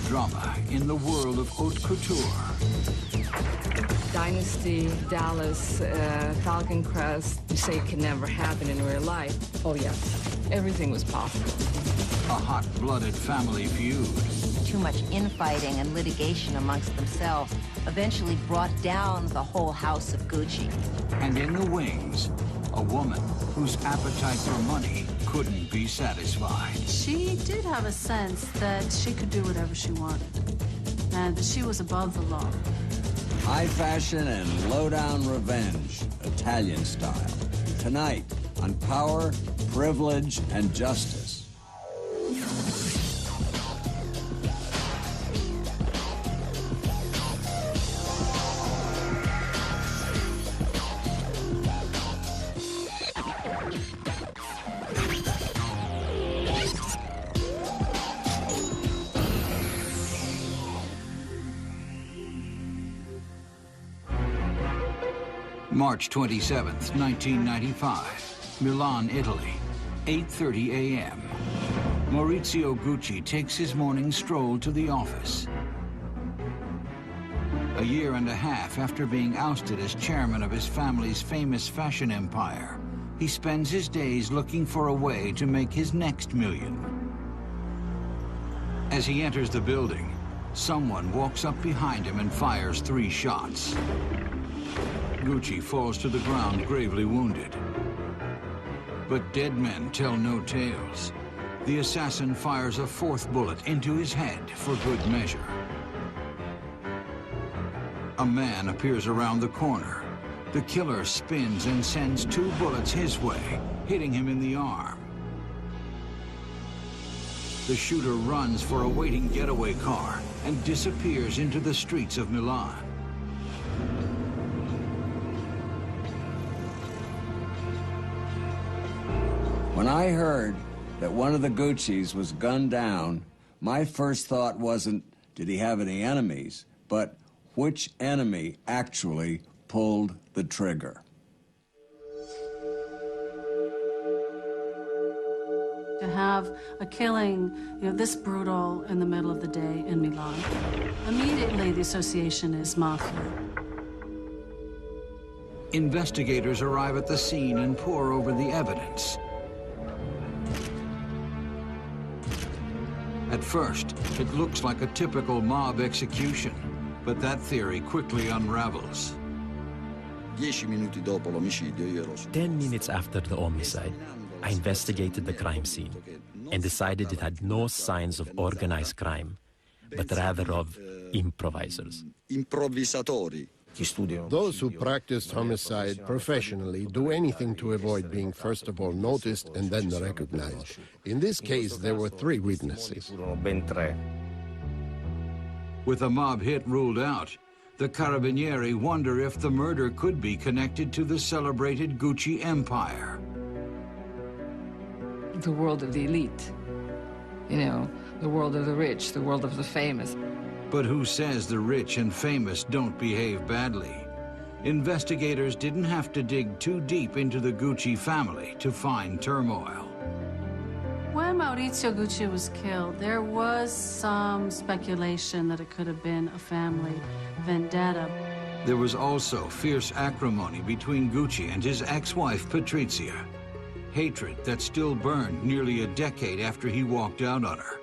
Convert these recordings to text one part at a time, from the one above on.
drama in the world of haute couture. Dynasty, Dallas, Falcon Crest, you say it can never happen in real life. Oh, yes, everything was possible. A hot-blooded family feud. Too much infighting and litigation amongst themselves eventually brought down the whole house of Gucci. And in the wings, a woman whose appetite for money couldn't be satisfied. She did have a sense that she could do whatever she wanted, and that she was above the law. High fashion and low-down revenge, Italian style. Tonight, on Power, Privilege, and Justice. March 27th, 1995, Milan, Italy, 8:30 a.m. Maurizio Gucci takes his morning stroll to the office. A year and a half after being ousted as chairman of his family's famous fashion empire, he spends his days looking for a way to make his next million. As he enters the building, someone walks up behind him and fires 3 shots. Gucci falls to the ground gravely wounded. But dead men tell no tales. The assassin fires a 4th bullet into his head for good measure. A man appears around the corner. The killer spins and sends 2 bullets his way, hitting him in the arm. The shooter runs for a waiting getaway car and disappears into the streets of Milan. When I heard that one of the Guccis was gunned down, my first thought wasn't, did he have any enemies, but which enemy actually pulled the trigger? To have a killing, this brutal in the middle of the day in Milan, immediately the association is mafia. Investigators arrive at the scene and pore over the evidence. At first, it looks like a typical mob execution, but that theory quickly unravels. 10 minutes after the homicide, I investigated the crime scene and decided it had no signs of organized crime, but rather of improvisers. Those who practice homicide professionally do anything to avoid being first of all noticed and then recognized. In this case, there were 3 witnesses. With a mob hit ruled out, the Carabinieri wonder if the murder could be connected to the celebrated Gucci empire. The world of the elite, the world of the rich, the world of the famous. But who says the rich and famous don't behave badly? Investigators didn't have to dig too deep into the Gucci family to find turmoil. When Maurizio Gucci was killed, there was some speculation that it could have been a family vendetta. There was also fierce acrimony between Gucci and his ex-wife, Patrizia. Hatred that still burned nearly a decade after he walked out on her.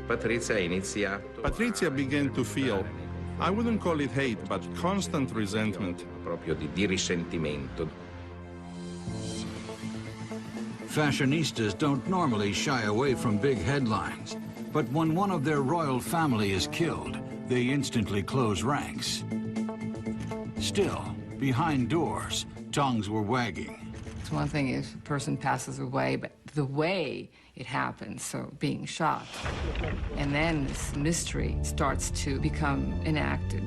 Patrizia began to feel, I wouldn't call it hate, but constant resentment. Fashionistas don't normally shy away from big headlines, but when one of their royal family is killed, they instantly close ranks. Still, behind doors, tongues were wagging. It's one thing if a person passes away, but the way it happens, so being shot. And then this mystery starts to become enacted.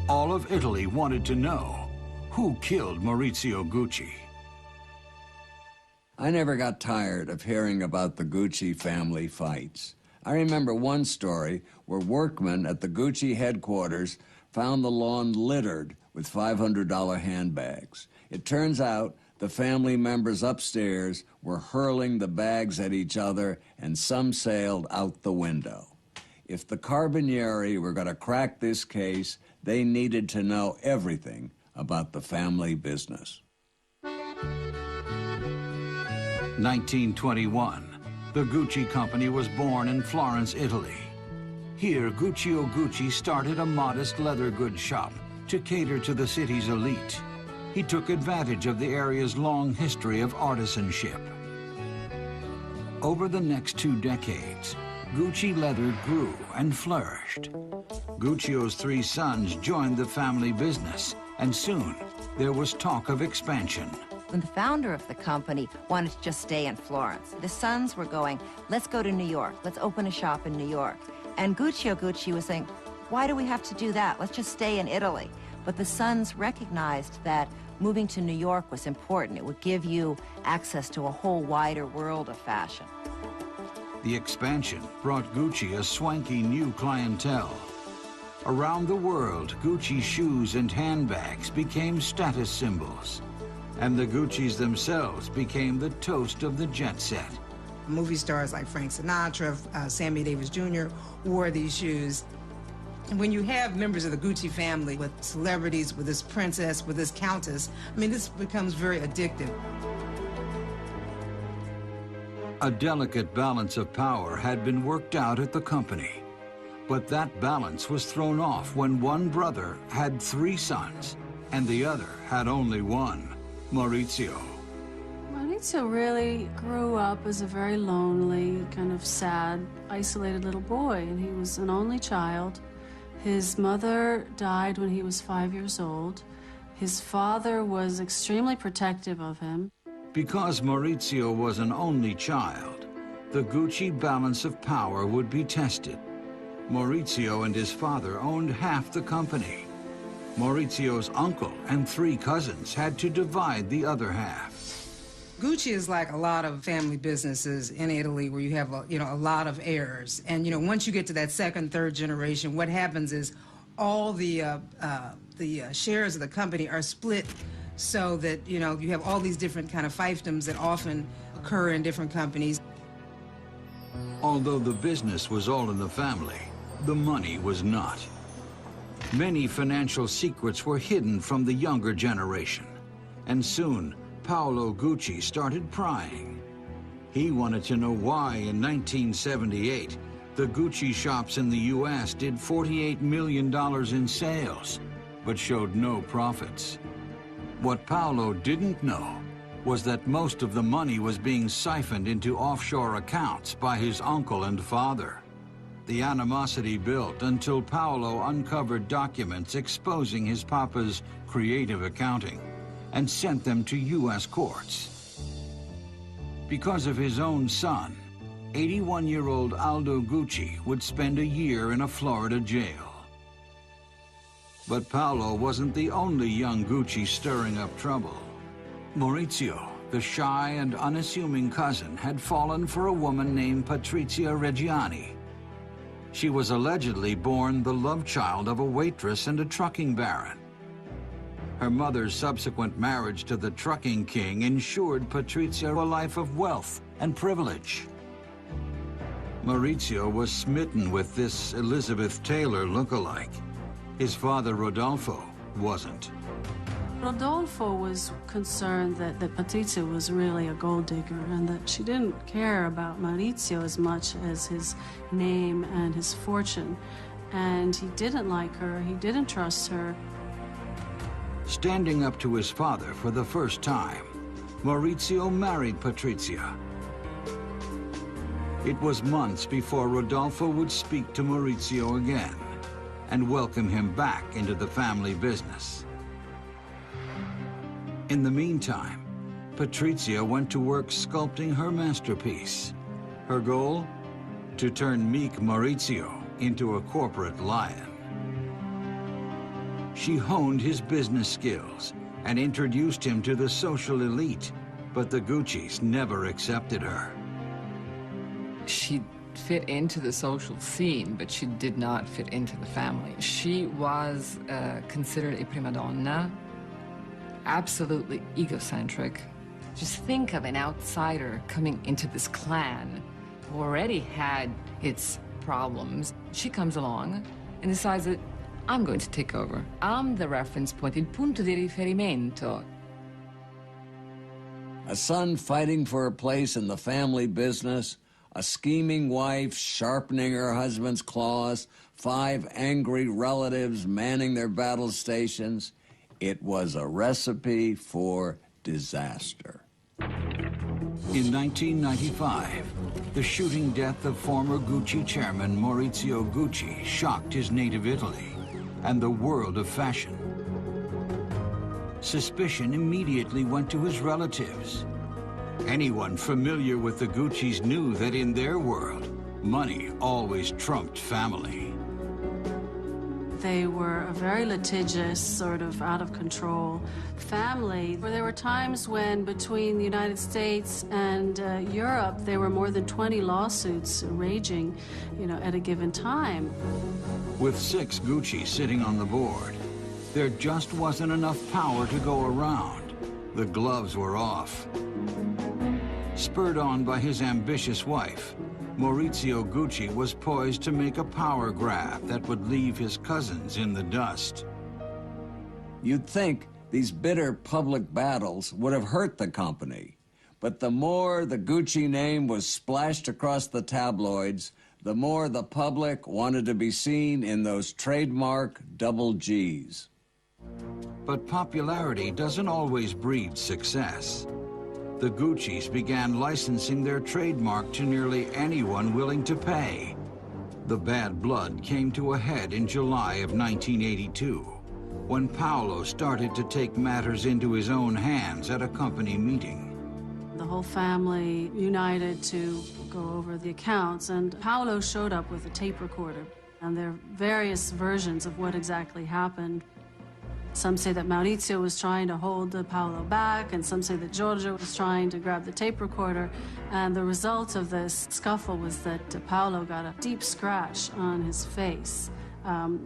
All of Italy wanted to know who killed Maurizio Gucci. I never got tired of hearing about the Gucci family fights. I remember one story where workmen at the Gucci headquarters found the lawn littered with $500 handbags. It turns out the family members upstairs were hurling the bags at each other, and some sailed out the window. If the Carabinieri were going to crack this case, they needed to know everything about the family business. 1921, the Gucci Company was born in Florence, Italy. Here, Guccio Gucci started a modest leather goods shop to cater to the city's elite. He took advantage of the area's long history of artisanship. Over the next 2 decades, Gucci leather grew and flourished. Guccio's 3 sons joined the family business, and soon there was talk of expansion. When the founder of the company wanted to just stay in Florence, the sons were going, let's go to New York, let's open a shop in New York. And Guccio Gucci was saying, why do we have to do that? Let's just stay in Italy. But the sons recognized that moving to New York was important. It would give you access to a whole wider world of fashion. The expansion brought Gucci a swanky new clientele. Around the world, Gucci shoes and handbags became status symbols, and the Guccis themselves became the toast of the jet set. Movie stars like Frank Sinatra, Sammy Davis Jr. wore these shoes. And when you have members of the Gucci family with celebrities, with this princess, with this countess, I mean, this becomes very addictive. A delicate balance of power had been worked out at the company, but that balance was thrown off when one brother had 3 sons and the other had only one, Maurizio. Maurizio really grew up as a very lonely, kind of sad, isolated little boy, and he was an only child. His mother died when he was 5 years old. His father was extremely protective of him. Because Maurizio was an only child, the Gucci balance of power would be tested. Maurizio and his father owned half the company. Maurizio's uncle and 3 cousins had to divide the other half. Gucci is like a lot of family businesses in Italy where you have, a lot of heirs. And, once you get to that 2nd, 3rd generation, what happens is all the shares of the company are split so that, you have all these different kind of fiefdoms that often occur in different companies. Although the business was all in the family, the money was not. Many financial secrets were hidden from the younger generation, and soon Paolo Gucci started prying. He wanted to know why in 1978 the Gucci shops in the U.S. did $48 million in sales, but showed no profits. What Paolo didn't know was that most of the money was being siphoned into offshore accounts by his uncle and father. The animosity built until Paolo uncovered documents exposing his papa's creative accounting and sent them to U.S. courts. Because of his own son, 81-year-old Aldo Gucci would spend a year in a Florida jail. But Paolo wasn't the only young Gucci stirring up trouble. Maurizio, the shy and unassuming cousin, had fallen for a woman named Patrizia Reggiani. She was allegedly born the love child of a waitress and a trucking baron. Her mother's subsequent marriage to the trucking king ensured Patrizia a life of wealth and privilege. Maurizio was smitten with this Elizabeth Taylor look-alike. His father, Rodolfo, wasn't. Rodolfo was concerned that Patrizia was really a gold digger and that she didn't care about Maurizio as much as his name and his fortune. And he didn't like her, he didn't trust her. Standing up to his father for the first time, Maurizio married Patrizia. It was months before Rodolfo would speak to Maurizio again and welcome him back into the family business. In the meantime, Patrizia went to work sculpting her masterpiece. Her goal? To turn meek Maurizio into a corporate lion. She honed his business skills and introduced him to the social elite, but the Guccis never accepted her. She fit into the social scene, but she did not fit into the family. She was considered a prima donna, absolutely egocentric. Just think of an outsider coming into this clan who already had its problems. She comes along and decides that I'm going to take over. I'm the reference point, il punto di riferimento. A son fighting for a place in the family business, a scheming wife sharpening her husband's claws, 5 angry relatives manning their battle stations. It was a recipe for disaster. In 1995, the shooting death of former Gucci chairman Maurizio Gucci shocked his native Italy and the world of fashion. Suspicion immediately went to his relatives. Anyone familiar with the Guccis knew that in their world, money always trumped family. They were a very litigious, sort of out-of-control family. There were times when between the United States and Europe, there were more than 20 lawsuits raging, at a given time. With 6 Gucci sitting on the board, there just wasn't enough power to go around. The gloves were off. Spurred on by his ambitious wife, Maurizio Gucci was poised to make a power grab that would leave his cousins in the dust. You'd think these bitter public battles would have hurt the company, but the more the Gucci name was splashed across the tabloids, the more the public wanted to be seen in those trademark double Gs. But popularity doesn't always breed success. The Guccis began licensing their trademark to nearly anyone willing to pay. The bad blood came to a head in July of 1982, when Paolo started to take matters into his own hands at a company meeting. The whole family united to go over the accounts, and Paolo showed up with a tape recorder. And there are various versions of what exactly happened. Some say that Maurizio was trying to hold Paolo back, and some say that Giorgio was trying to grab the tape recorder. And the result of this scuffle was that Paolo got a deep scratch on his face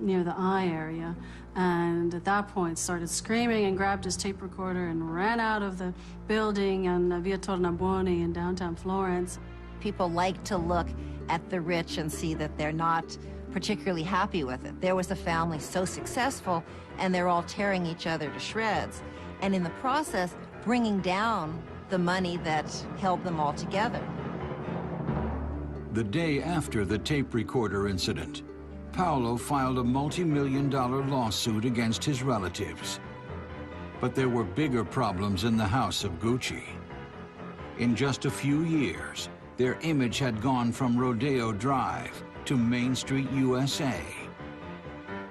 near the eye area, and at that point started screaming and grabbed his tape recorder and ran out of the building on Via Tornabuoni in downtown Florence. People like to look at the rich and see that they're not particularly happy with it. There was a family so successful, and they're all tearing each other to shreds, and in the process, bringing down the money that held them all together. The day after the tape recorder incident, Paolo filed a multi-million-dollar lawsuit against his relatives. But there were bigger problems in the house of Gucci. In just a few years, their image had gone from Rodeo Drive to Main Street, USA.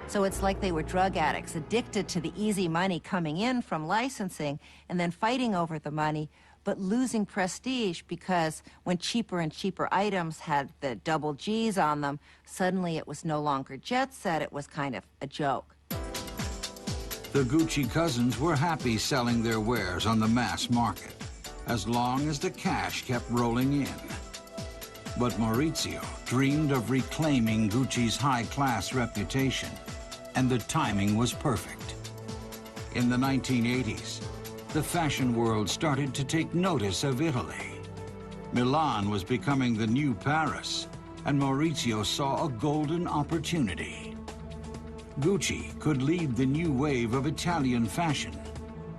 So it's like they were drug addicts, addicted to the easy money coming in from licensing and then fighting over the money, but losing prestige because when cheaper and cheaper items had the double Gs on them, suddenly it was no longer jet set, it was kind of a joke. The Gucci cousins were happy selling their wares on the mass market, as long as the cash kept rolling in. But Maurizio dreamed of reclaiming Gucci's high-class reputation, and the timing was perfect. In the 1980s, the fashion world started to take notice of Italy. Milan was becoming the new Paris, and Maurizio saw a golden opportunity. Gucci could lead the new wave of Italian fashion,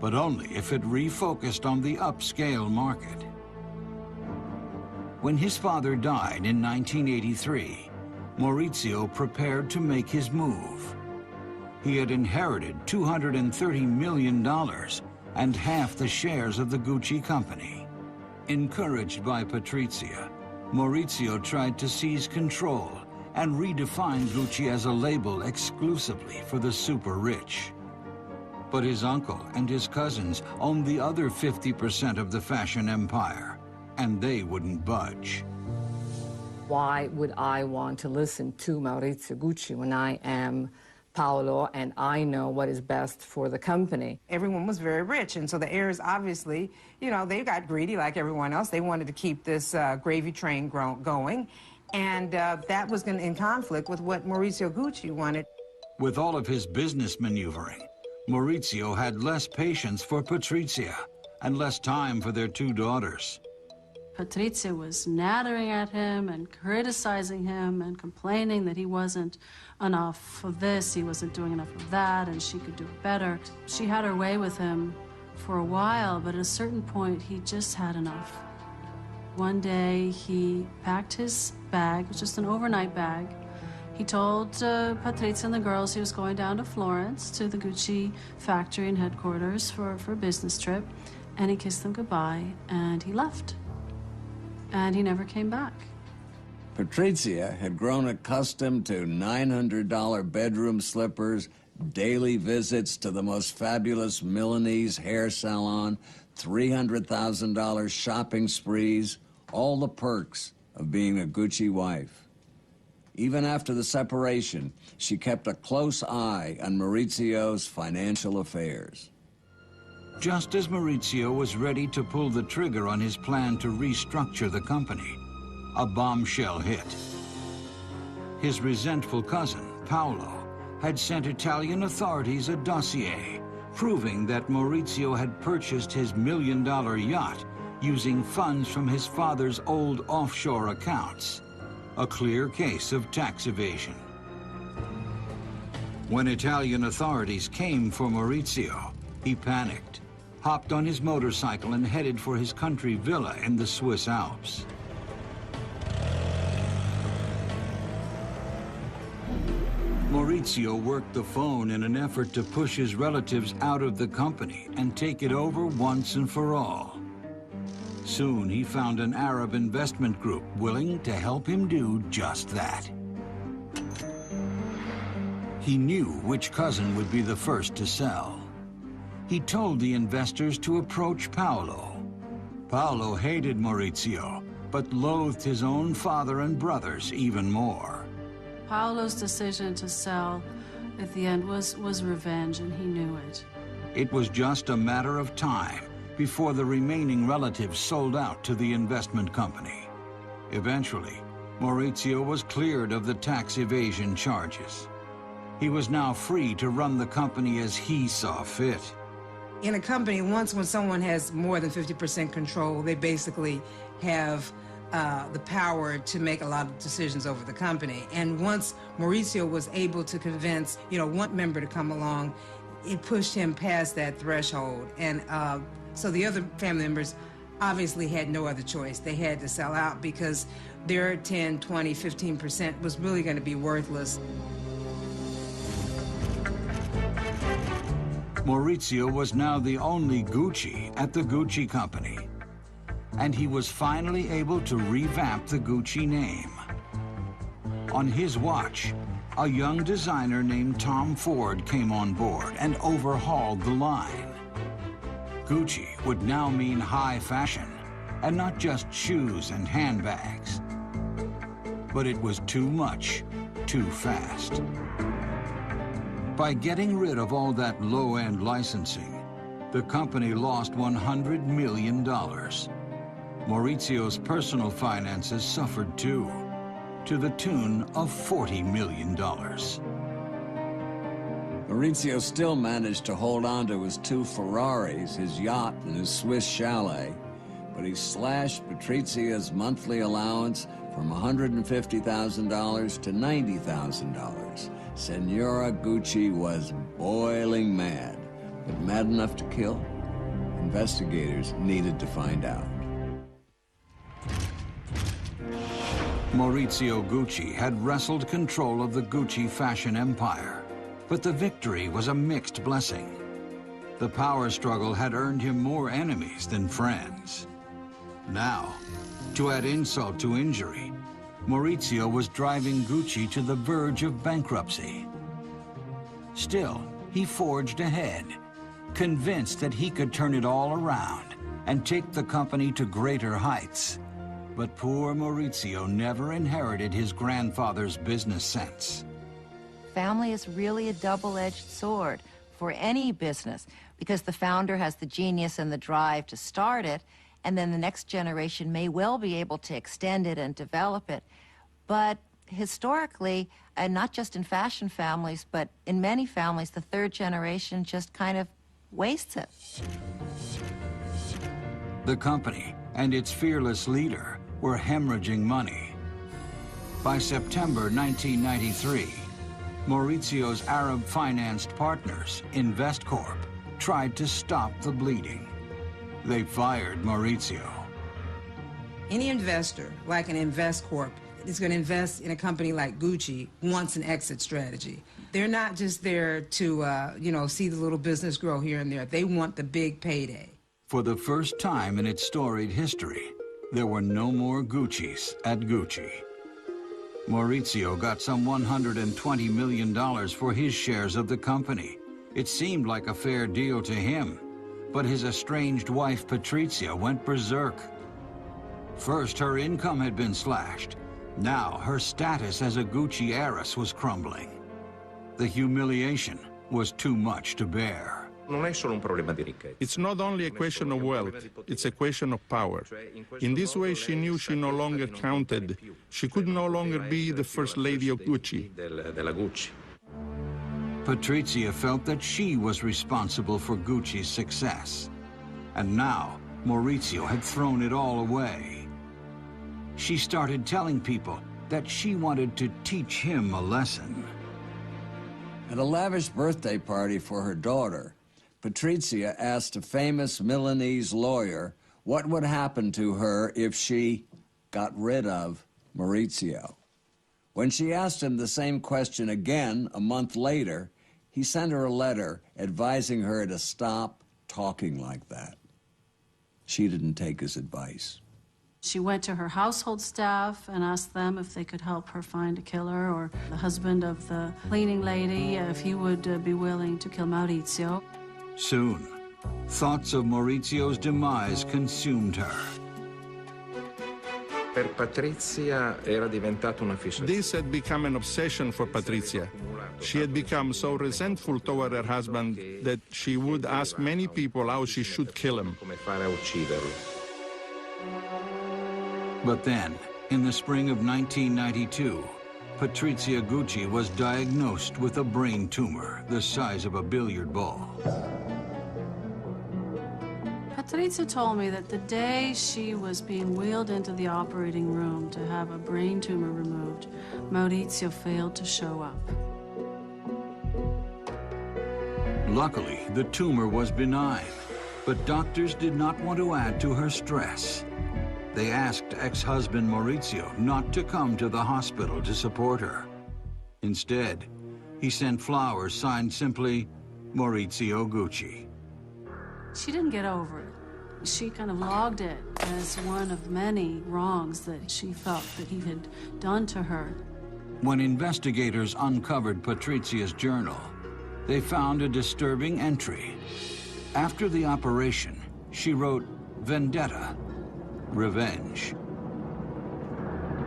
but only if it refocused on the upscale market. When his father died in 1983, Maurizio prepared to make his move. He had inherited $230 million and half the shares of the Gucci company. Encouraged by Patrizia, Maurizio tried to seize control and redefine Gucci as a label exclusively for the super rich. But his uncle and his cousins owned the other 50% of the fashion empire, and they wouldn't budge. Why would I want to listen to Maurizio Gucci when I am Paolo and I know what is best for the company? Everyone was very rich, and so the heirs obviously, they got greedy like everyone else. They wanted to keep this gravy train going, And that was in conflict with what Maurizio Gucci wanted. With all of his business maneuvering, Maurizio had less patience for Patrizia and less time for their two daughters. Patrizia was nattering at him and criticizing him and complaining that he wasn't enough of this, he wasn't doing enough of that, and she could do it better. She had her way with him for a while, but at a certain point, he just had enough. One day, he packed his bag, it was just an overnight bag. He told Patrizia and the girls he was going down to Florence, to the Gucci factory and headquarters for a business trip, and he kissed them goodbye, and he left. And he never came back. Patrizia had grown accustomed to $900 bedroom slippers, daily visits to the most fabulous Milanese hair salon, $300,000 shopping sprees, all the perks of being a Gucci wife. Even after the separation, she kept a close eye on Maurizio's financial affairs. Just as Maurizio was ready to pull the trigger on his plan to restructure the company, a bombshell hit. His resentful cousin, Paolo, had sent Italian authorities a dossier proving that Maurizio had purchased his $1 million yacht using funds from his father's old offshore accounts. A clear case of tax evasion. When Italian authorities came for Maurizio, he panicked, hopped on his motorcycle and headed for his country villa in the Swiss Alps. Maurizio worked the phone in an effort to push his relatives out of the company and take it over once and for all. Soon he found an Arab investment group willing to help him do just that. He knew which cousin would be the first to sell. He told the investors to approach Paolo. Paolo hated Maurizio, but loathed his own father and brothers even more. Paolo's decision to sell at the end was revenge, and he knew it. It was just a matter of time before the remaining relatives sold out to the investment company. Eventually, Maurizio was cleared of the tax evasion charges. He was now free to run the company as he saw fit. In a company, when someone has more than 50% control, they basically have the power to make a lot of decisions over the company. And once Maurizio was able to convince, one member to come along, it pushed him past that threshold. And so the other family members obviously had no other choice. They had to sell out because their 10, 20, 15% was really going to be worthless. Maurizio was now the only Gucci at the Gucci company, and he was finally able to revamp the Gucci name. On his watch, a young designer named Tom Ford came on board and overhauled the line. Gucci would now mean high fashion, and not just shoes and handbags. But it was too much, too fast. By getting rid of all that low-end licensing, the company lost $100 million. Maurizio's personal finances suffered too, to the tune of $40 million. Maurizio still managed to hold on to his two Ferraris, his yacht, and his Swiss chalet, but he slashed Patrizia's monthly allowance from $150,000 to $90,000. Senora Gucci was boiling mad, but mad enough to kill? Investigators needed to find out. Maurizio Gucci had wrestled control of the Gucci fashion empire, but the victory was a mixed blessing. The power struggle had earned him more enemies than friends. Now, to add insult to injury, Maurizio was driving Gucci to the verge of bankruptcy. Still, he forged ahead, convinced that he could turn it all around and take the company to greater heights. But poor Maurizio never inherited his grandfather's business sense. Family is really a double-edged sword for any business because the founder has the genius and the drive to start it, and then the next generation may well be able to extend it and develop it. But historically, and not just in fashion families, but in many families, the third generation just kind of wastes it. The company and its fearless leader were hemorrhaging money. By September 1993, Maurizio's Arab-financed partners, InvestCorp, tried to stop the bleeding. They fired Maurizio. Any investor, like an InvestCorp, is going to invest in a company like Gucci, wants an exit strategy. They're not just there to, see the little business grow here and there. They want the big payday. For the first time in its storied history, there were no more Guccis at Gucci. Maurizio got some $120 million for his shares of the company. It seemed like a fair deal to him, but his estranged wife, Patrizia, went berserk. First, her income had been slashed. Now, her status as a Gucci heiress was crumbling. The humiliation was too much to bear. It's not only a question of wealth, it's a question of power. In this way, she knew she no longer counted. She could no longer be the first lady of Gucci. Patrizia felt that she was responsible for Gucci's success. And now, Maurizio had thrown it all away. She started telling people that she wanted to teach him a lesson. At a lavish birthday party for her daughter, Patrizia asked a famous Milanese lawyer what would happen to her if she got rid of Maurizio. When she asked him the same question again a month later, he sent her a letter advising her to stop talking like that. She didn't take his advice. She went to her household staff and asked them if they could help her find a killer, or the husband of the cleaning lady, if he would be willing to kill Maurizio. Soon, thoughts of Maurizio's demise consumed her. This had become an obsession for Patrizia. She had become so resentful toward her husband that she would ask many people how she should kill him. But then, in the spring of 1992, Patrizia Gucci was diagnosed with a brain tumor the size of a billiard ball. Patrizia told me that the day she was being wheeled into the operating room to have a brain tumor removed, Maurizio failed to show up. Luckily, the tumor was benign, but doctors did not want to add to her stress. They asked ex-husband Maurizio not to come to the hospital to support her. Instead, he sent flowers signed simply, Maurizio Gucci. She didn't get over it. She kind of logged it as one of many wrongs that she felt that he had done to her. When investigators uncovered Patrizia's journal, they found a disturbing entry. After the operation, she wrote vendetta, revenge.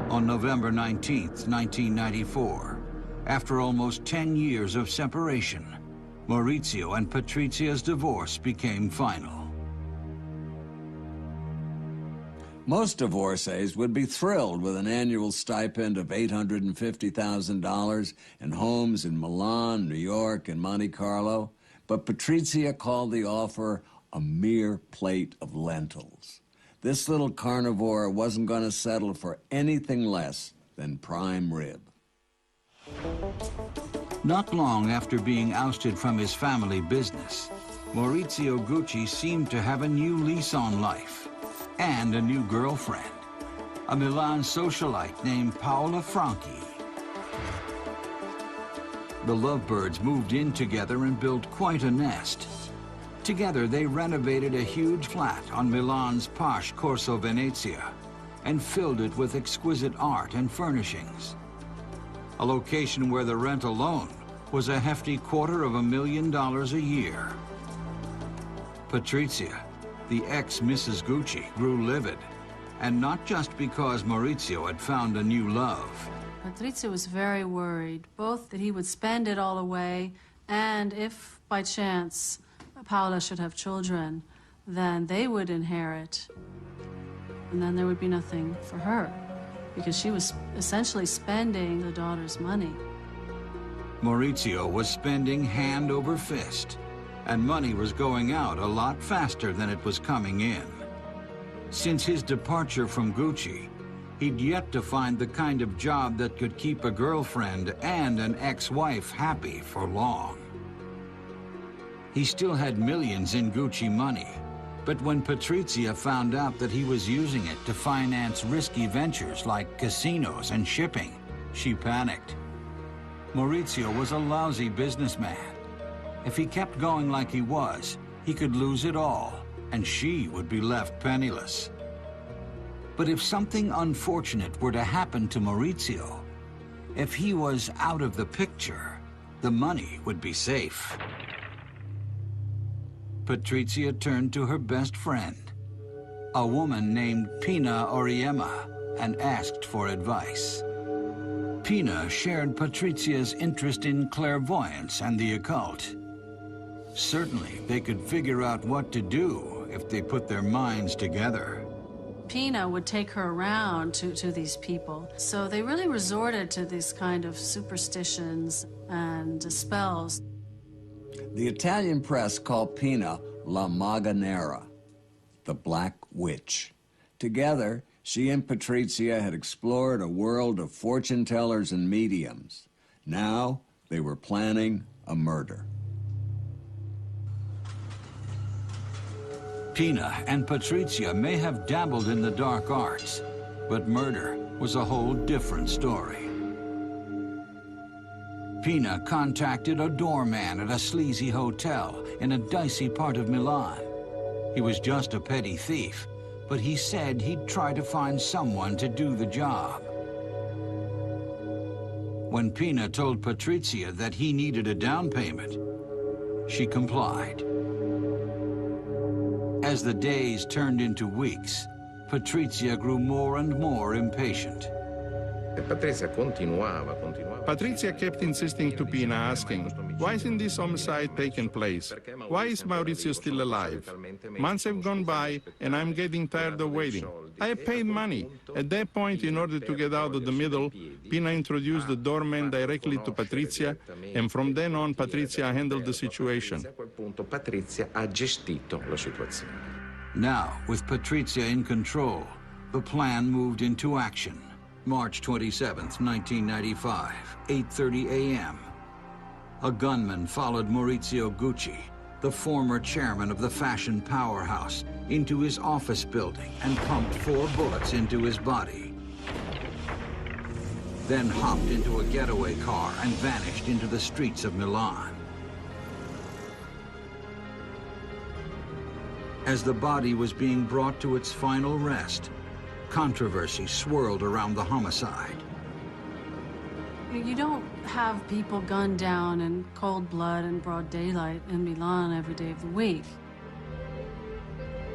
On November 19th, 1994, after almost 10 years of separation, Maurizio and Patrizia's divorce became final. Most divorcees would be thrilled with an annual stipend of $850,000 and homes in Milan, New York, and Monte Carlo, but Patrizia called the offer a mere plate of lentils. This little carnivore wasn't going to settle for anything less than prime rib. Not long after being ousted from his family business, Maurizio Gucci seemed to have a new lease on life and a new girlfriend, a Milan socialite named Paola Franchi. The lovebirds moved in together and built quite a nest. Together, they renovated a huge flat on Milan's posh Corso Venezia and filled it with exquisite art and furnishings. A location where the rent alone was a hefty $250,000 a year. Patrizia, the ex-Mrs. Gucci, grew livid, and not just because Maurizio had found a new love. Patrizia was very worried, both that he would spend it all away, and if, by chance, Paola should have children, then they would inherit, and then there would be nothing for her. because she was essentially spending the daughter's money. Maurizio was spending hand over fist, and money was going out a lot faster than it was coming in. Since his departure from Gucci, he'd yet to find the kind of job that could keep a girlfriend and an ex-wife happy for long. He still had millions in Gucci money, but when Patrizia found out that he was using it to finance risky ventures like casinos and shipping, she panicked. Maurizio was a lousy businessman. If he kept going like he was, he could lose it all, and she would be left penniless. But if something unfortunate were to happen to Maurizio, if he was out of the picture, the money would be safe. Patrizia turned to her best friend, a woman named Pina Oriema, and asked for advice. Pina shared Patrizia's interest in clairvoyance and the occult. Certainly, they could figure out what to do if they put their minds together. Pina would take her around to these people. So they really resorted to these kind of superstitions and spells. The Italian press called Pina La Maga Nera, the Black Witch. Together, she and Patrizia had explored a world of fortune tellers and mediums. Now, they were planning a murder. Pina and Patrizia may have dabbled in the dark arts, but murder was a whole different story. Pina contacted a doorman at a sleazy hotel in a dicey part of Milan. He was just a petty thief, but he said he'd try to find someone to do the job. When Pina told Patrizia that he needed a down payment, she complied. As the days turned into weeks, Patrizia grew more and more impatient. Patrizia kept insisting to Pina, asking, why isn't this homicide taking place? Why is Maurizio still alive? Months have gone by, and I'm getting tired of waiting. I have paid money. At that point, in order to get out of the middle, Pina introduced the doorman directly to Patrizia, and from then on, Patrizia handled the situation. Now, with Patrizia in control, the plan moved into action. March 27th, 1995, 8:30 a.m. A gunman followed Maurizio Gucci, the former chairman of the fashion powerhouse, into his office building and pumped 4 bullets into his body. Then hopped into a getaway car and vanished into the streets of Milan. As the body was being brought to its final rest, controversy swirled around the homicide. You don't have people gunned down in cold blood and broad daylight in Milan every day of the week.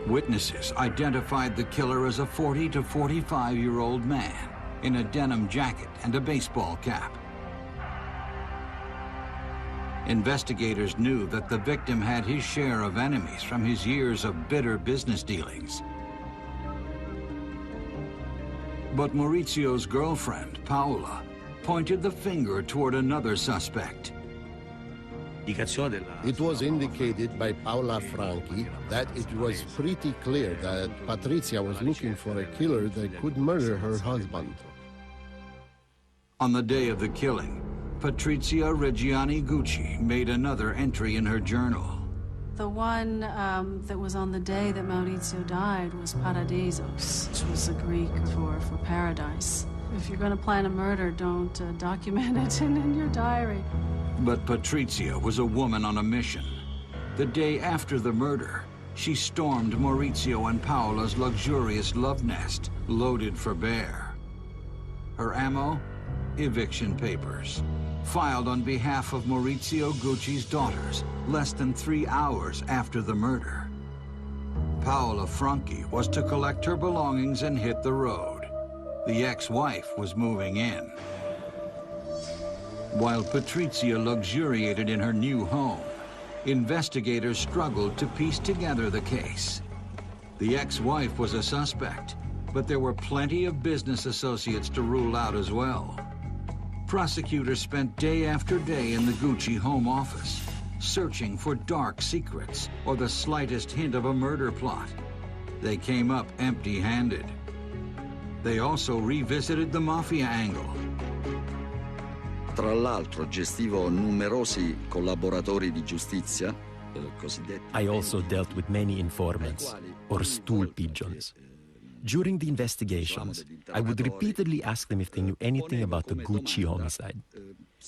Witnesses identified the killer as a 40 to 45-year-old man in a denim jacket and a baseball cap. Investigators knew that the victim had his share of enemies from his years of bitter business dealings. But Maurizio's girlfriend, Paola, pointed the finger toward another suspect. It was indicated by Paola Franchi that it was pretty clear that Patrizia was looking for a killer that could murder her husband. On the day of the killing, Patrizia Reggiani Gucci made another entry in her journal. The one that was on the day that Maurizio died was Paradisos, which was a Greek for paradise. If you're going to plan a murder, don't document it in your diary. But Patrizia was a woman on a mission. The day after the murder, she stormed Maurizio and Paola's luxurious love nest, loaded for bear. Her ammo? Eviction papers, filed on behalf of Maurizio Gucci's daughters less than 3 hours after the murder. Paola Franchi was to collect her belongings and hit the road. The ex-wife was moving in. While Patrizia luxuriated in her new home, investigators struggled to piece together the case. The ex-wife was a suspect, But there were plenty of business associates to rule out as well. Prosecutors spent day after day in the Gucci home office, searching for dark secrets or the slightest hint of a murder plot. They came up empty-handed. They also revisited the mafia angle. Tra l'altro gestivo numerosi collaboratori di giustizia, cosiddetti. I also dealt with many informants, or stool pigeons. During the investigations, I would repeatedly ask them if they knew anything about the Gucci homicide.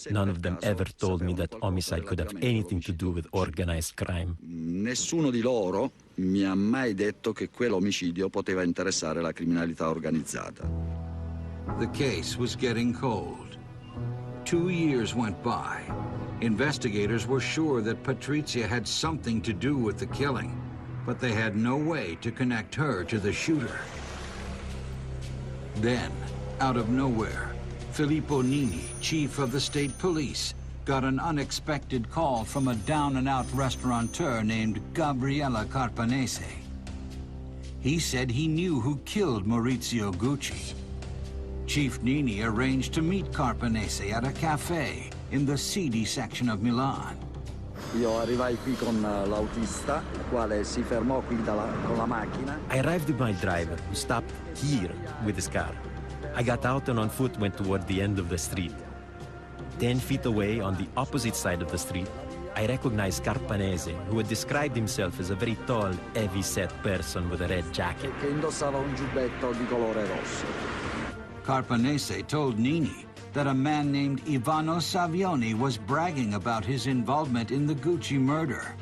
None of them ever told me that homicide could have anything to do with organized crime. Nessuno di loro mi ha mai detto che quell'omicidio poteva interessare la criminalità organizzata. The case was getting cold. 2 years went by. Investigators were sure that Patrizia had something to do with the killing, but they had no way to connect her to the shooter. Then, out of nowhere, Filippo Nini, chief of the state police, got an unexpected call from a down-and-out restaurateur named Gabriella Carpanese. He said he knew who killed Maurizio Gucci. Chief Nini arranged to meet Carpanese at a cafe in the seedy section of Milan. Io arrivai qui con l'autista, il quale si fermò qui con la macchina. I arrived with my driver, who stopped here with his car. I got out and on foot went toward the end of the street. 10 feet away, on the opposite side of the street, I recognized Carpanese, who had described himself as a very tall, heavy-set person with a red jacket. Che indossava un giubbetto di colore rosso. Carpanese told Nini that a man named Ivano Savioni was bragging about his involvement in the Gucci murder.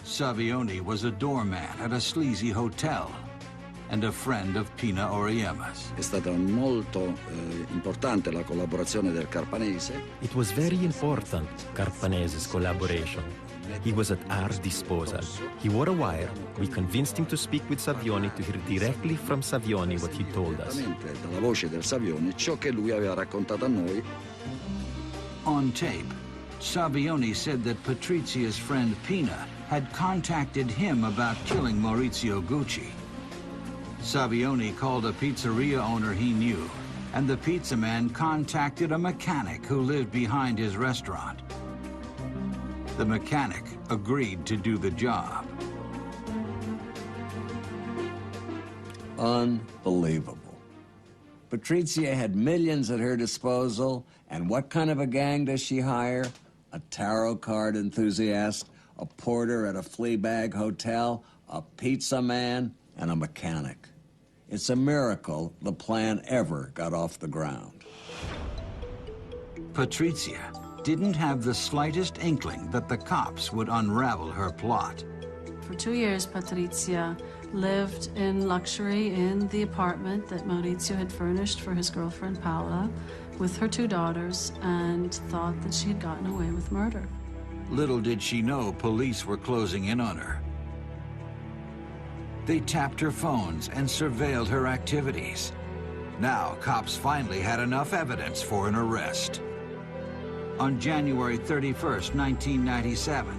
Savioni was a doorman at a sleazy hotel and a friend of Pina Oriema's. È stata molto importante la collaborazione del Carpanese. It was very important, Carpanese's collaboration. He was at our disposal. He wore a wire. We convinced him to speak with Savioni to hear directly from Savioni what he told us. Dalla voce del Savioni ciò che lui aveva raccontato a noi. On tape, Savioni said that Patrizia's friend Pina had contacted him about killing Maurizio Gucci. Savioni called a pizzeria owner he knew, and the pizza man contacted a mechanic who lived behind his restaurant. The mechanic agreed to do the job. Unbelievable. Patrizia had millions at her disposal, and what kind of a gang does she hire? A tarot card enthusiast, a porter at a flea bag hotel, a pizza man, and a mechanic. It's a miracle the plan ever got off the ground. Patrizia didn't have the slightest inkling that the cops would unravel her plot. For 2 years, Patrizia lived in luxury in the apartment that Maurizio had furnished for his girlfriend Paola with her 2 daughters, and thought that she had gotten away with murder. Little did she know police were closing in on her. They tapped her phones and surveilled her activities. Now, cops finally had enough evidence for an arrest. On January 31st, 1997,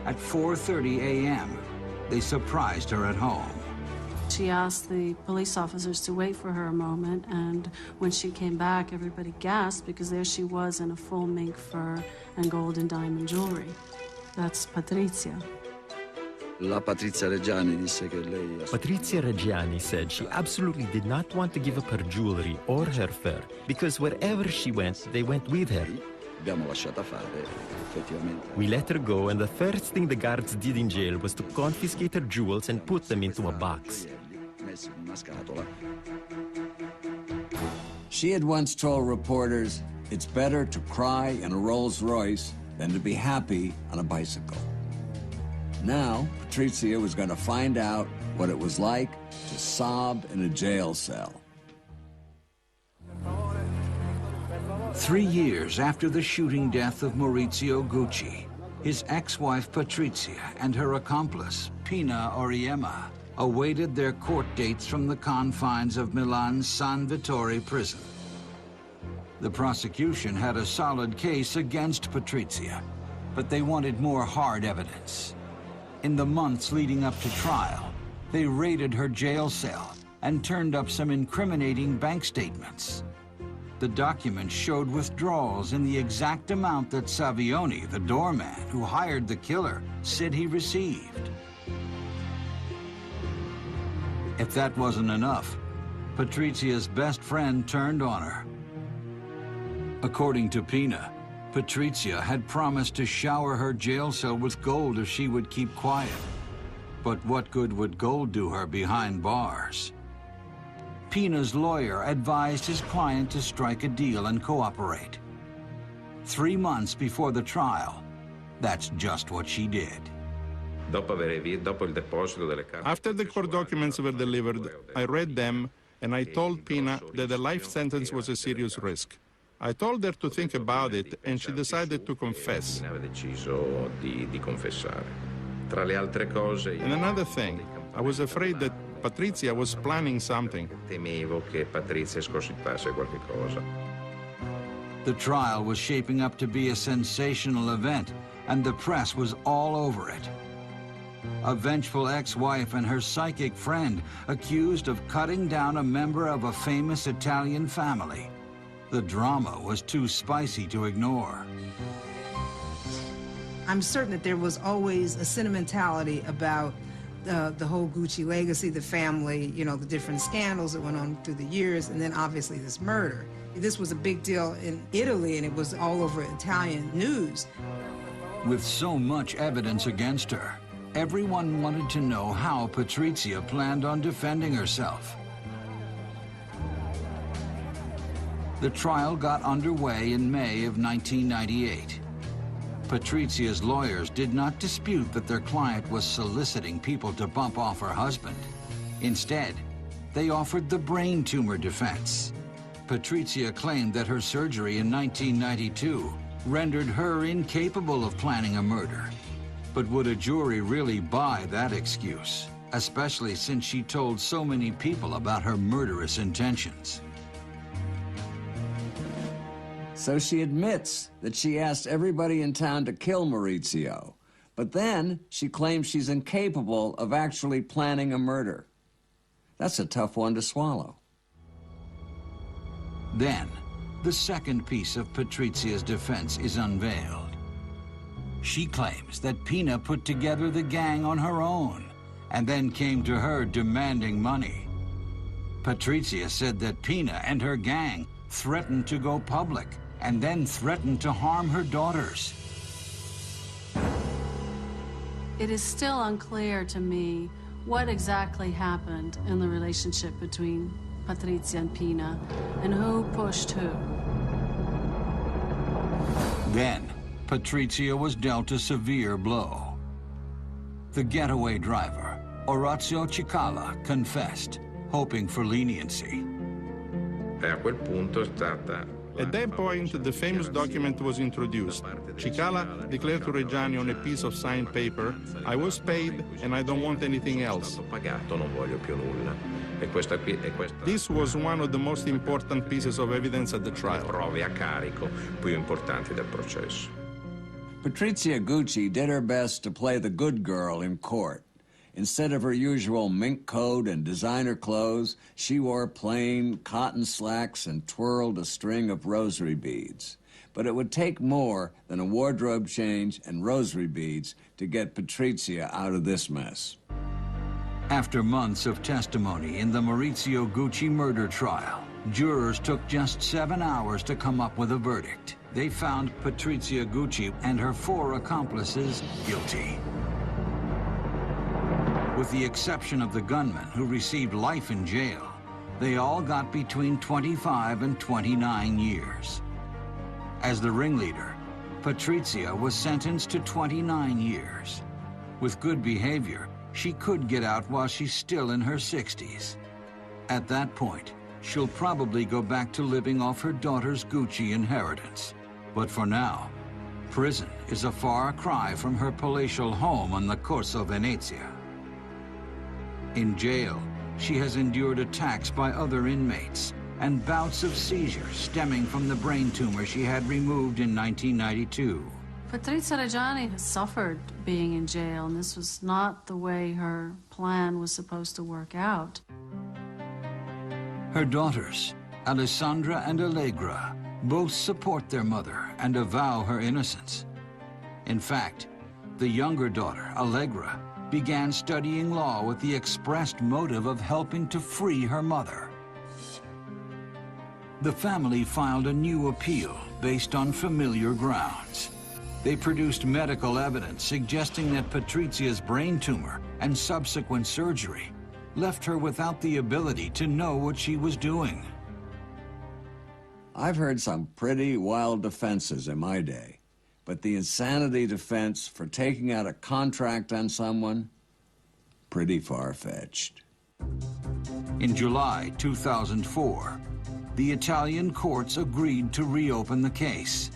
at 4:30 a.m., they surprised her at home. She asked the police officers to wait for her a moment, and when she came back, everybody gasped because there she was in a full mink fur and gold and diamond jewelry. That's Patrizia. La Patrizia Reggiani disse che lei... Patrizia Reggiani said she absolutely did not want to give up her jewelry or her fur, because wherever she went, they went with her. Abbiamo lasciata fare, effettivamente. We let her go, and the first thing the guards did in jail was to confiscate her jewels and put them into a box. Messi in una scatola. She had once told reporters, it's better to cry in a Rolls Royce than to be happy on a bicycle. Now, Patrizia was going to find out what it was like to sob in a jail cell. 3 years after the shooting death of Maurizio Gucci, his ex-wife Patrizia and her accomplice, Pina Oriema, awaited their court dates from the confines of Milan's San Vittore prison. The prosecution had a solid case against Patrizia, but they wanted more hard evidence. In the months leading up to trial, they raided her jail cell and turned up some incriminating bank statements. The documents showed withdrawals in the exact amount that Savioni, the doorman who hired the killer, said he received. If that wasn't enough, Patrizia's best friend turned on her. According to Pina, Patrizia had promised to shower her jail cell with gold if she would keep quiet. But what good would gold do her behind bars? Pina's lawyer advised his client to strike a deal and cooperate. 3 months before the trial, that's just what she did. After the court documents were delivered, I read them and I told Pina that a life sentence was a serious risk. I told her to think about it and she decided to confess. And another thing, I was afraid that Patrizia was planning something. The trial was shaping up to be a sensational event, and the press was all over it. A vengeful ex-wife and her psychic friend accused of cutting down a member of a famous Italian family. The drama was too spicy to ignore. I'm certain that there was always a sentimentality about the whole Gucci legacy, the family, you know, the different scandals that went on through the years, and then obviously this murder. This was a big deal in Italy, and it was all over Italian news. With so much evidence against her, everyone wanted to know how Patrizia planned on defending herself. The trial got underway in May of 1998. Patrizia's lawyers did not dispute that their client was soliciting people to bump off her husband. Instead, they offered the brain tumor defense. Patrizia claimed that her surgery in 1992 rendered her incapable of planning a murder. But would a jury really buy that excuse, especially since she told so many people about her murderous intentions? So she admits that she asked everybody in town to kill Maurizio, but then she claims she's incapable of actually planning a murder. That's a tough one to swallow. Then, the second piece of Patrizia's defense is unveiled. She claims that Pina put together the gang on her own and then came to her demanding money. Patrizia said that Pina and her gang threatened to go public and then threatened to harm her daughters. It is still unclear to me what exactly happened in the relationship between Patrizia and Pina and who pushed who. Then, Patrizia was dealt a severe blow. The getaway driver, Orazio Cicala, confessed, hoping for leniency. At that point, the famous document was introduced. Cicala declared to Reggiani on a piece of signed paper, "I was paid and I don't want anything else." This was one of the most important pieces of evidence at the trial. Patrizia Gucci did her best to play the good girl in court. Instead of her usual mink coat and designer clothes, she wore plain cotton slacks and twirled a string of rosary beads. But it would take more than a wardrobe change and rosary beads to get Patrizia out of this mess. After months of testimony in the Maurizio Gucci murder trial, jurors took just 7 hours to come up with a verdict. They found Patrizia Gucci and her 4 accomplices guilty. With the exception of the gunman, who received life in jail, they all got between 25 and 29 years. As the ringleader, Patrizia was sentenced to 29 years. With good behavior, she could get out while she's still in her 60s. At that point, she'll probably go back to living off her daughter's Gucci inheritance. But for now, prison is a far cry from her palatial home on the Corso Venezia. In jail, she has endured attacks by other inmates and bouts of seizures stemming from the brain tumor she had removed in 1992. Patrizia Reggiani has suffered being in jail, and this was not the way her plan was supposed to work out. Her daughters, Alessandra and Allegra, both support their mother and avow her innocence. In fact, the younger daughter, Allegra, began studying law with the expressed motive of helping to free her mother. The family filed a new appeal based on familiar grounds. They produced medical evidence suggesting that Patrizia's brain tumor and subsequent surgery left her without the ability to know what she was doing. I've heard some pretty wild defenses in my day, but the insanity defense for taking out a contract on someone, pretty far-fetched. In July 2004, the Italian courts agreed to reopen the case.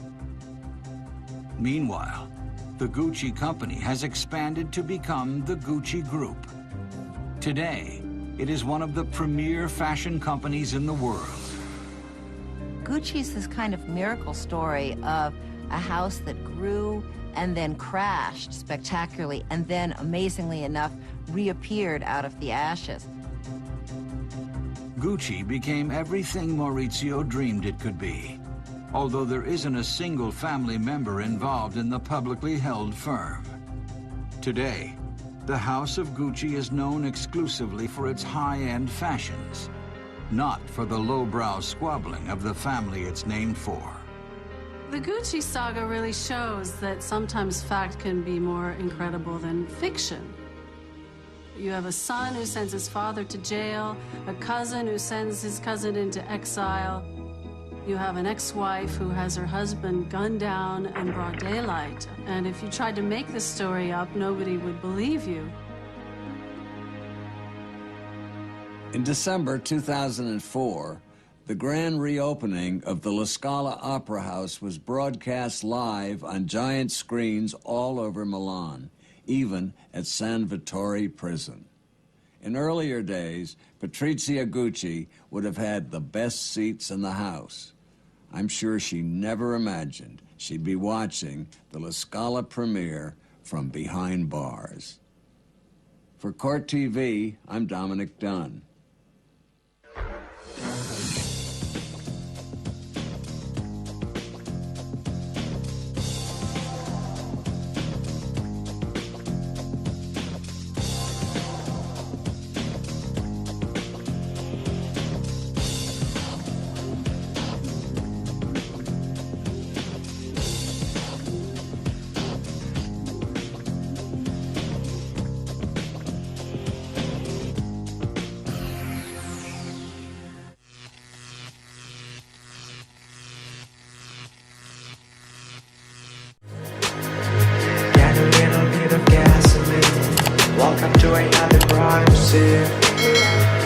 Meanwhile, the Gucci company has expanded to become the Gucci Group. Today, it is one of the premier fashion companies in the world. Gucci's this kind of miracle story of a house that grew and then crashed spectacularly and then, amazingly enough, reappeared out of the ashes. Gucci became everything Maurizio dreamed it could be, although there isn't a single family member involved in the publicly held firm. Today, the House of Gucci is known exclusively for its high-end fashions, not for the lowbrow squabbling of the family it's named for. The Gucci saga really shows that sometimes fact can be more incredible than fiction. You have a son who sends his father to jail, a cousin who sends his cousin into exile. You have an ex-wife who has her husband gunned down in broad daylight. And if you tried to make this story up, nobody would believe you. In December 2004, the grand reopening of the La Scala Opera House was broadcast live on giant screens all over Milan, even at San Vittore prison. In earlier days, Patrizia Gucci would have had the best seats in the house. I'm sure she never imagined she'd be watching the La Scala premiere from behind bars. For Court TV, I'm Dominic Dunn. Welcome to another crime scene.